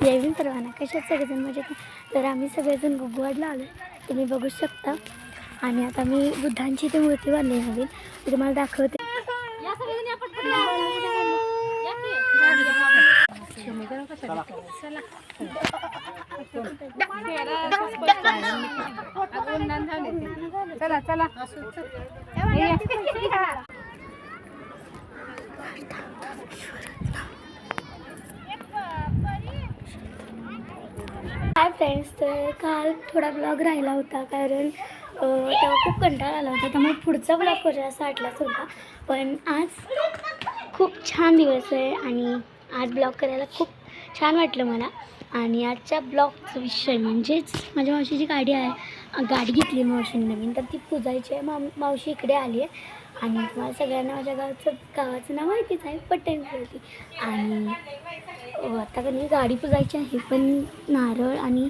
जैविन सर्वांना कशात सगळेजण मजेत. तर आम्ही सगळेजण गुगवाडला आलो, तुम्ही बघू शकता. आणि आता मी बुद्धांची इथे मूर्ती बांधली नवीन, मी तुम्हाला दाखवते. चला चला हाय फ्रेंड्स, तर काल थोडा ब्लॉग राहिला होता कारण तेव्हा खूप कंटाळा आला होता, त्यामुळे पुढचा ब्लॉग करूया असं वाटलाच होता. पण आज खूप छान दिवस आहे आणि आज ब्लॉग करायला खूप छान वाटलं मला. आणि आजच्या ब्लॉगचा विषय म्हणजेच माझ्या मावशीची गाडी आहे, गाडी घेतली मावशीने नवीन, तर ती पुजायची आहे. मावशी इकडे आली आहे आणि तुम्हाला सगळ्यांना माझ्या गावाचं नाव माहितीच आहे, पट्टणपुरती. आणि आता कधी गाडी पुजायची आहे, पण नारळ आणि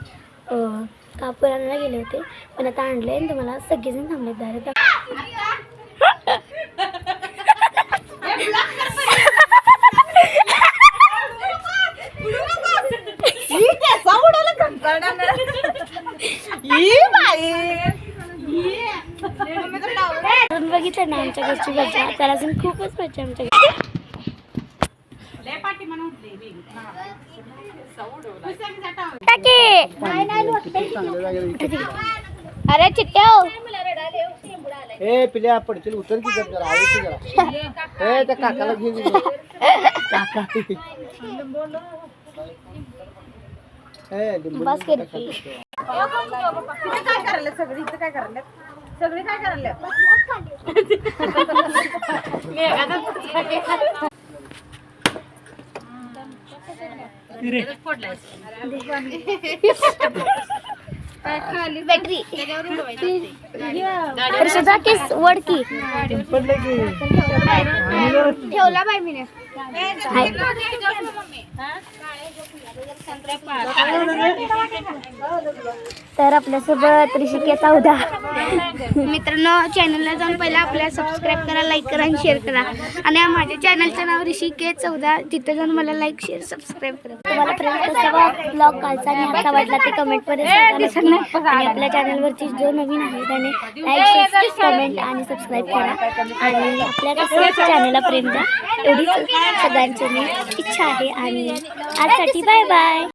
कापूर आणायला गेले होते, पण आता आणले आणि तुम्हाला सगळेजण थांबले दारात. बघितलं ना आमच्या घरची मजा, त्याला अजून खूपच मजा आमच्या घरी. अरे चिट्ट्या ए पिल्या पडतील उतर की जरा आवे की जरा ए त्या काकाला घेऊन काका ए बस करते. काय करायला सगळी इथं काय करायला सगळी काय करायला बॅटरी वर्षाचा केस वडकी ठेवला बाय मी तर आपल्यासोबत ऋषिकेश चौदा. मित्रांनो, चॅनलला जाऊन पहिला आपल्याला सबस्क्राईब करा, लाईक करा आणि शेअर करा. आणि माझ्या चॅनलचं नाव ऋषिकेश चौदा, तिथं जाऊन मला लाईक शेअर सबस्क्राईब करा. तुम्हाला फ्रेंड्स कसा ब्लॉग कालचा आणि आजचा वाटला ते कमेंटमध्ये सांगा. आणि आपल्या चॅनलवरती जो नवीन आहे त्याने लाईक शेअर कमेंट आणि सबस्क्राईब करा. आणि आपल्या कसं चॅनलला प्रेम द्या, एवढीच सगळ्यांची मी इच्छा आहे. आणि आजसाठी बाय बाय.